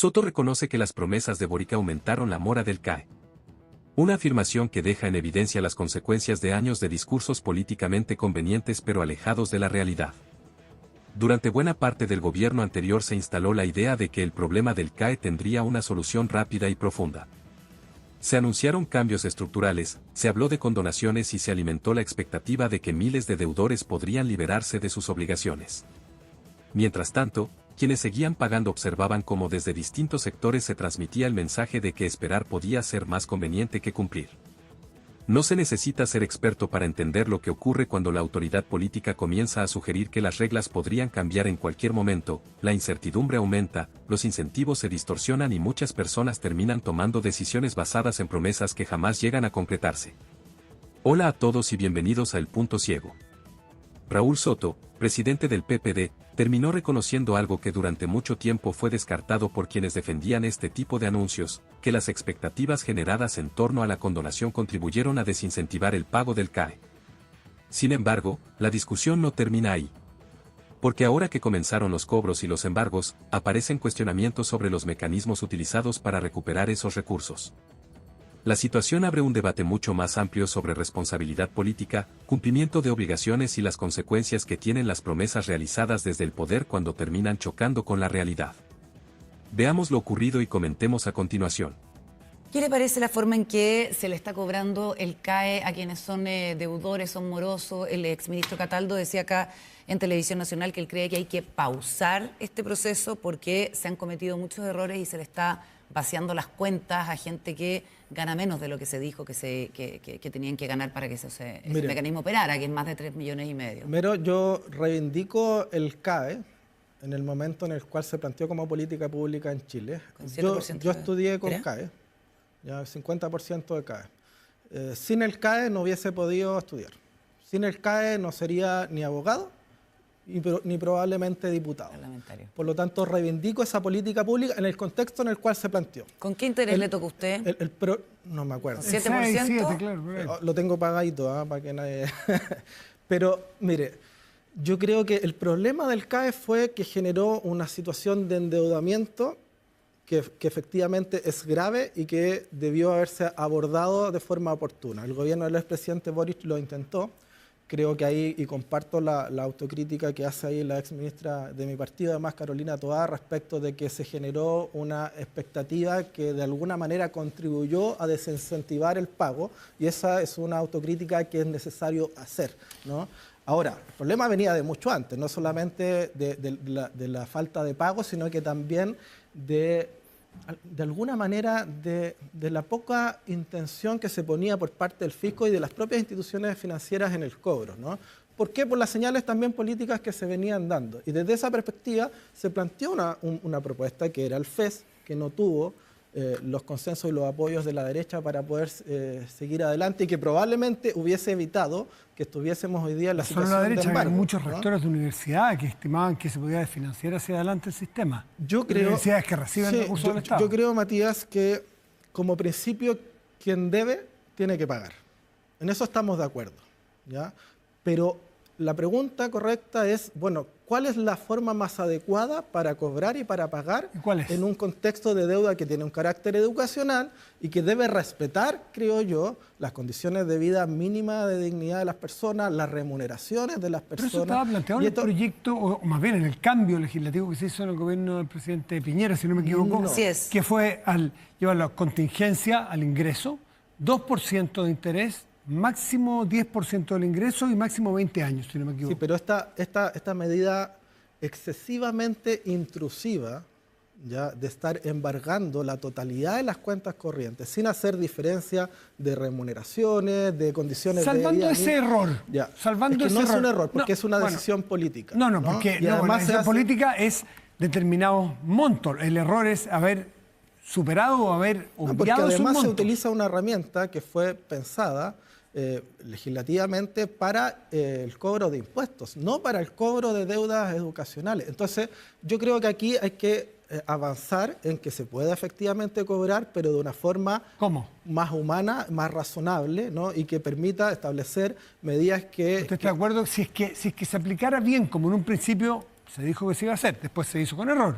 Soto reconoce que las promesas de Boric aumentaron la mora del CAE. Una afirmación que deja en evidencia las consecuencias de años de discursos políticamente convenientes pero alejados de la realidad. Durante buena parte del gobierno anterior se instaló la idea de que el problema del CAE tendría una solución rápida y profunda. Se anunciaron cambios estructurales, se habló de condonaciones y se alimentó la expectativa de que miles de deudores podrían liberarse de sus obligaciones. Mientras tanto, quienes seguían pagando observaban cómo desde distintos sectores se transmitía el mensaje de que esperar podía ser más conveniente que cumplir. No se necesita ser experto para entender lo que ocurre cuando la autoridad política comienza a sugerir que las reglas podrían cambiar en cualquier momento, la incertidumbre aumenta, los incentivos se distorsionan y muchas personas terminan tomando decisiones basadas en promesas que jamás llegan a concretarse. Hola a todos y bienvenidos a El Punto Ciego. Raúl Soto, presidente del PPD, terminó reconociendo algo que durante mucho tiempo fue descartado por quienes defendían este tipo de anuncios, que las expectativas generadas en torno a la condonación contribuyeron a desincentivar el pago del CAE. Sin embargo, la discusión no termina ahí. Porque ahora que comenzaron los cobros y los embargos, aparecen cuestionamientos sobre los mecanismos utilizados para recuperar esos recursos. La situación abre un debate mucho más amplio sobre responsabilidad política, cumplimiento de obligaciones y las consecuencias que tienen las promesas realizadas desde el poder cuando terminan chocando con la realidad. Veamos lo ocurrido y comentemos a continuación. ¿Qué le parece la forma en que se le está cobrando el CAE a quienes son deudores, son morosos? El exministro Cataldo decía acá en Televisión Nacional que él cree que hay que pausar este proceso porque se han cometido muchos errores y se le está vaciando las cuentas a gente que gana menos de lo que se dijo que tenían que ganar para que ese mecanismo operara, que es más de 3,5 millones. Primero, yo reivindico el CAE en el momento en el cual se planteó como política pública en Chile. Yo estudié con CAE, ya 50% de CAE. Sin el CAE no hubiese podido estudiar. Sin el CAE no sería ni abogado ni probablemente diputado. Por lo tanto, reivindico esa política pública en el contexto en el cual se planteó. ¿Con qué interés le toca a usted? No me acuerdo. ¿7%? 7, claro. Lo tengo pagadito, para que nadie... Pero, mire, yo creo que el problema del CAE fue que generó una situación de endeudamiento que efectivamente es grave y que debió haberse abordado de forma oportuna. El gobierno del expresidente Boric lo intentó. Creo que ahí, y comparto la autocrítica que hace ahí la exministra de mi partido, además Carolina Toá, respecto de que se generó una expectativa que de alguna manera contribuyó a desincentivar el pago, y esa es una autocrítica que es necesario hacer, ¿no? Ahora, el problema venía de mucho antes, no solamente de la falta de pago, sino que también de alguna manera de la poca intención que se ponía por parte del fisco y de las propias instituciones financieras en el cobro, ¿no? ¿Por qué? Por las señales también políticas que se venían dando. Y desde esa perspectiva se planteó una propuesta que era el FES, que no tuvo los consensos y los apoyos de la derecha para poder seguir adelante y que probablemente hubiese evitado que estuviésemos hoy día en la situación de embargo. Hay muchos rectores de universidad que estimaban que se podía desfinanciar hacia adelante el sistema. Yo creo, universidades que reciben recursos del Estado. Yo creo, Matías, que como principio quien debe tiene que pagar. En eso estamos de acuerdo, ¿ya? Pero la pregunta correcta es, bueno, ¿cuál es la forma más adecuada para cobrar y para pagar en un contexto de deuda que tiene un carácter educacional y que debe respetar, creo yo, las condiciones de vida mínima de dignidad de las personas, las remuneraciones de las personas? Pero eso estaba planteado en el proyecto, o más bien en el cambio legislativo que se hizo en el gobierno del presidente Piñera, si no me equivoco, que fue al llevar la contingencia al ingreso, 2% de interés, máximo 10% del ingreso y máximo 20 años, si no me equivoco. Sí, pero esta medida excesivamente intrusiva, ya, de estar embargando la totalidad de las cuentas corrientes, sin hacer diferencia de remuneraciones, de condiciones de vida. Salvando ese error. Ya. Salvando ese no error. Es un error, porque es una decisión política. Porque la decisión política es determinados montos. El error es haber superado o haber obviado porque además sus montos. se utiliza una herramienta que fue pensada legislativamente para el cobro de impuestos, no para el cobro de deudas educacionales. Entonces, yo creo que aquí hay que avanzar en que se pueda efectivamente cobrar, pero de una forma más humana, más razonable, ¿no? Y que permita establecer medidas que... ¿Usted está de acuerdo? Si es que se aplicara bien, como en un principio se dijo que se iba a hacer, después se hizo con error.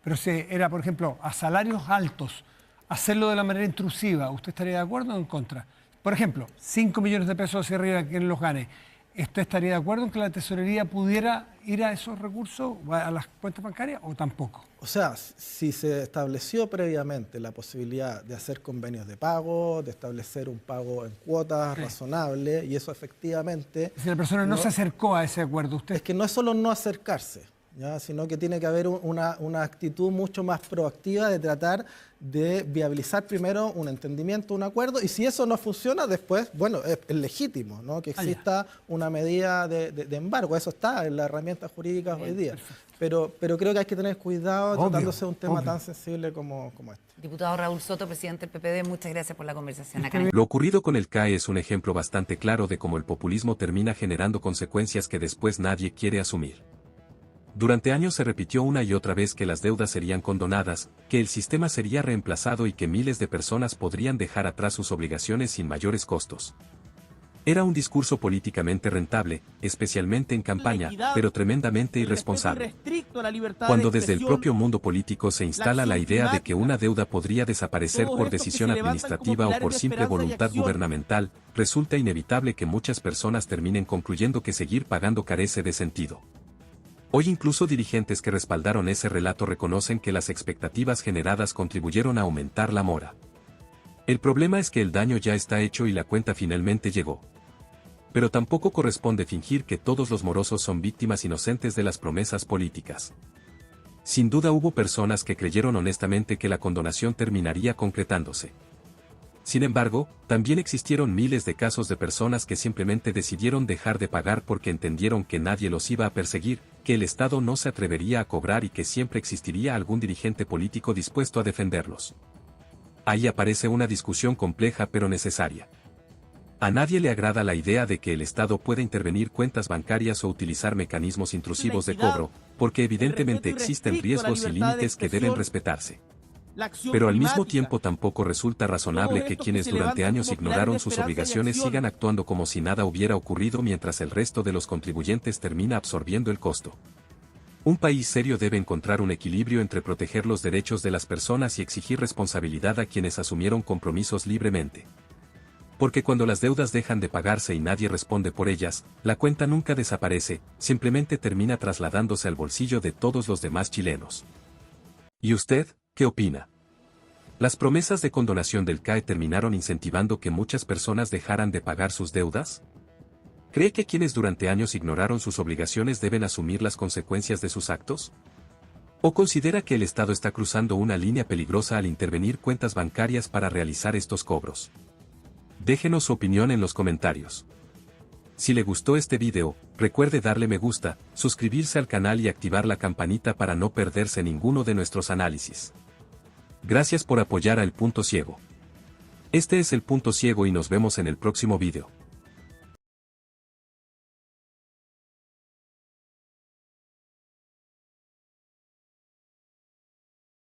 pero si era, por ejemplo, a salarios altos, hacerlo de la manera intrusiva, ¿usted estaría de acuerdo o en contra? Por ejemplo, 5 millones de pesos hacia arriba, quien los gane. ¿Usted estaría de acuerdo en que la tesorería pudiera ir a esos recursos, a las cuentas bancarias, o tampoco? O sea, si se estableció previamente la posibilidad de hacer convenios de pago, de establecer un pago en cuotas razonable, y eso efectivamente... Si la persona no se acercó a ese acuerdo, usted... Es que no es solo no acercarse, ¿ya? Sino que tiene que haber una actitud mucho más proactiva de tratar de viabilizar primero un entendimiento, un acuerdo, y si eso no funciona, después, bueno, es legítimo, ¿no? Que exista una medida de embargo. Eso está en las herramientas jurídicas hoy día. Pero creo que hay que tener cuidado tratándose de un tema tan sensible como este. Diputado Raúl Soto, presidente del PPD, muchas gracias por la conversación acá. Lo ocurrido con el CAE es un ejemplo bastante claro de cómo el populismo termina generando consecuencias que después nadie quiere asumir. Durante años se repitió una y otra vez que las deudas serían condonadas, que el sistema sería reemplazado y que miles de personas podrían dejar atrás sus obligaciones sin mayores costos. Era un discurso políticamente rentable, especialmente en campaña, pero tremendamente irresponsable. Cuando desde el propio mundo político se instala la idea de que una deuda podría desaparecer por decisión administrativa o por simple voluntad gubernamental, resulta inevitable que muchas personas terminen concluyendo que seguir pagando carece de sentido. Hoy incluso dirigentes que respaldaron ese relato reconocen que las expectativas generadas contribuyeron a aumentar la mora. El problema es que el daño ya está hecho y la cuenta finalmente llegó. Pero tampoco corresponde fingir que todos los morosos son víctimas inocentes de las promesas políticas. Sin duda hubo personas que creyeron honestamente que la condonación terminaría concretándose. Sin embargo, también existieron miles de casos de personas que simplemente decidieron dejar de pagar porque entendieron que nadie los iba a perseguir, que el Estado no se atrevería a cobrar y que siempre existiría algún dirigente político dispuesto a defenderlos. Ahí aparece una discusión compleja pero necesaria. A nadie le agrada la idea de que el Estado pueda intervenir cuentas bancarias o utilizar mecanismos intrusivos de cobro, porque evidentemente existen riesgos y límites que deben respetarse. Pero al mismo tiempo tampoco resulta razonable que quienes durante años ignoraron sus obligaciones sigan actuando como si nada hubiera ocurrido mientras el resto de los contribuyentes termina absorbiendo el costo. Un país serio debe encontrar un equilibrio entre proteger los derechos de las personas y exigir responsabilidad a quienes asumieron compromisos libremente. Porque cuando las deudas dejan de pagarse y nadie responde por ellas, la cuenta nunca desaparece, simplemente termina trasladándose al bolsillo de todos los demás chilenos. ¿Y usted, qué opina? ¿Las promesas de condonación del CAE terminaron incentivando que muchas personas dejaran de pagar sus deudas? ¿Cree que quienes durante años ignoraron sus obligaciones deben asumir las consecuencias de sus actos? ¿O considera que el Estado está cruzando una línea peligrosa al intervenir cuentas bancarias para realizar estos cobros? Déjenos su opinión en los comentarios. Si le gustó este video, recuerde darle me gusta, suscribirse al canal y activar la campanita para no perderse ninguno de nuestros análisis. Gracias por apoyar a El Punto Ciego. Este es El Punto Ciego y nos vemos en el próximo video.